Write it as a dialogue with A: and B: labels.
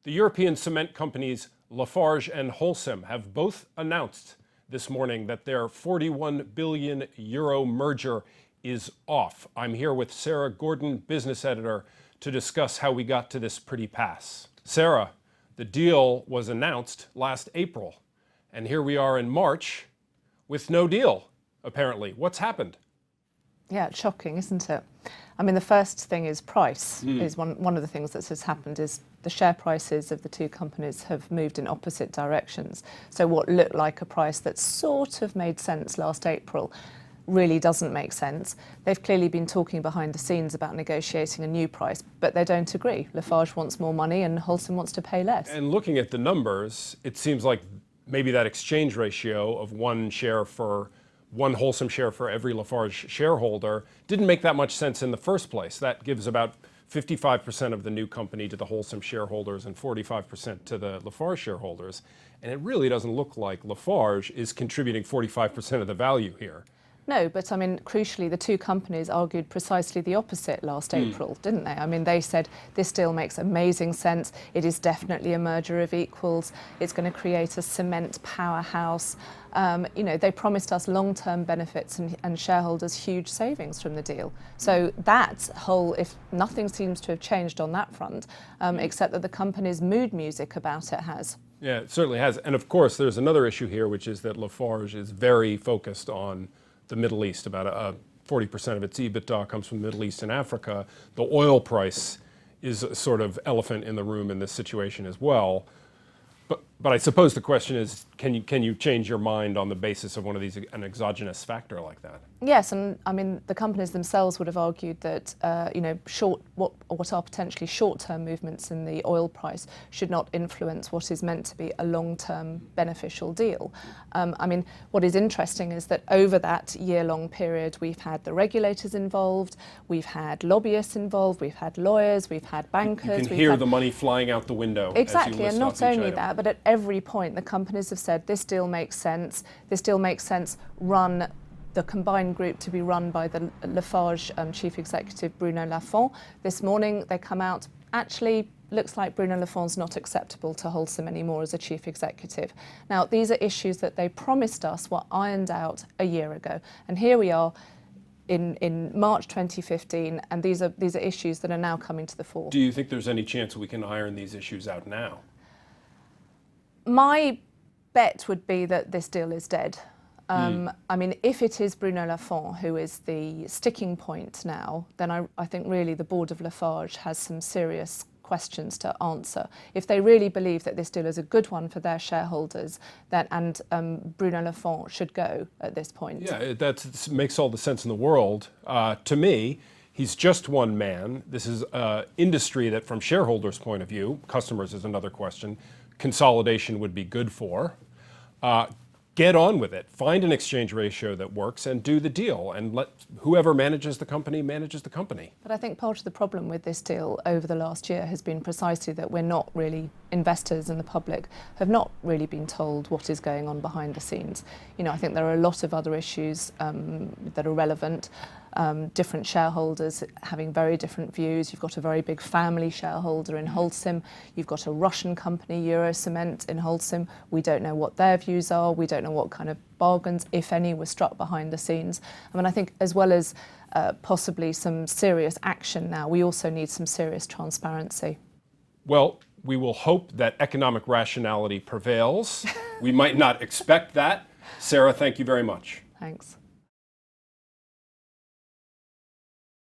A: The European cement companies Lafarge and Holcim have both announced this morning that their 41 billion euro merger is off. I'm here with Sarah Gordon, business editor, to discuss how we got to this pretty pass. Sarah, the deal was announced last April, and here we are in March with no deal, apparently. What's happened?
B: Yeah, it's shocking, isn't it? I mean, the first thing is price. Is one of the things that has happened is the share prices of the two companies have moved in opposite directions. So what looked like a price that sort of made sense last April really doesn't make sense. They've clearly been talking behind the scenes about negotiating a new price, but they don't agree. Lafarge wants more money and Holcim wants to pay less.
A: And looking at the numbers, it seems like maybe that exchange ratio of one Holcim share for every Lafarge shareholder didn't make that much sense in the first place. That gives about 55% of the new company to the Holcim shareholders and 45% to the Lafarge shareholders. And it really doesn't look like Lafarge is contributing 45% of the value here.
B: No, but I mean, crucially, the two companies argued precisely the opposite last April, didn't they? I mean, they said this deal makes amazing sense. It is definitely a merger of equals. It's going to create a cement powerhouse. They promised us long-term benefits and shareholders huge savings from the deal. So that whole, if nothing seems to have changed on that front, except that the company's mood music about it has.
A: Yeah, it certainly has. And of course, there's another issue here, which is that Lafarge is very focused on the Middle East. About 40% of its EBITDA comes from the Middle East and Africa. The oil price is a sort of elephant in the room in this situation as well. But I suppose the question is, can you change your mind on the basis of one of these, an exogenous factor like that?
B: Yes, and I mean the companies themselves would have argued that what are potentially short-term movements in the oil price should not influence what is meant to be a long-term beneficial deal. I mean, what is interesting is that over that year-long period, we've had the regulators involved, we've had lobbyists involved, we've had lawyers, we've had bankers.
A: You can hear the money flying out the window.
B: Exactly,
A: as you list
B: and not
A: off each
B: only
A: item.
B: that, but at every point the companies have said this deal makes sense. This deal makes sense. Run the combined group to be run by the Lafarge chief executive Bruno Lafont. This morning they come out, actually looks like Bruno Lafont's not acceptable to Holcim anymore as a chief executive. Now these are issues that they promised us were ironed out a year ago, and here we are in March 2015, and these are issues that are now coming to the fore.
A: Do you think there's any chance we can iron these issues out now?
B: My bet would be that this deal is dead. I mean, if it is Bruno Lafont who is the sticking point now, then I think really the board of Lafarge has some serious questions to answer. If they really believe that this deal is a good one for their shareholders, and Bruno Lafont should go at this point.
A: Yeah, that makes all the sense in the world. To me, he's just one man. This is an industry that, from shareholders' point of view, customers is another question, consolidation would be good for. Get on with it. Find an exchange ratio that works and do the deal, and let whoever manages the company manages the company.
B: But I think part of the problem with this deal over the last year has been precisely that we're not really, investors and the public have not really been told what is going on behind the scenes. You know, I think there are a lot of other issues that are relevant. Different shareholders having very different views. You've got a very big family shareholder in Holcim. You've got a Russian company, Eurocement, in Holcim. We don't know what their views are. We don't know what kind of bargains, if any, were struck behind the scenes. I mean, I think as well as possibly some serious action now, we also need some serious transparency.
A: Well, we will hope that economic rationality prevails. We might not expect that. Sarah, thank you very much.
B: Thanks.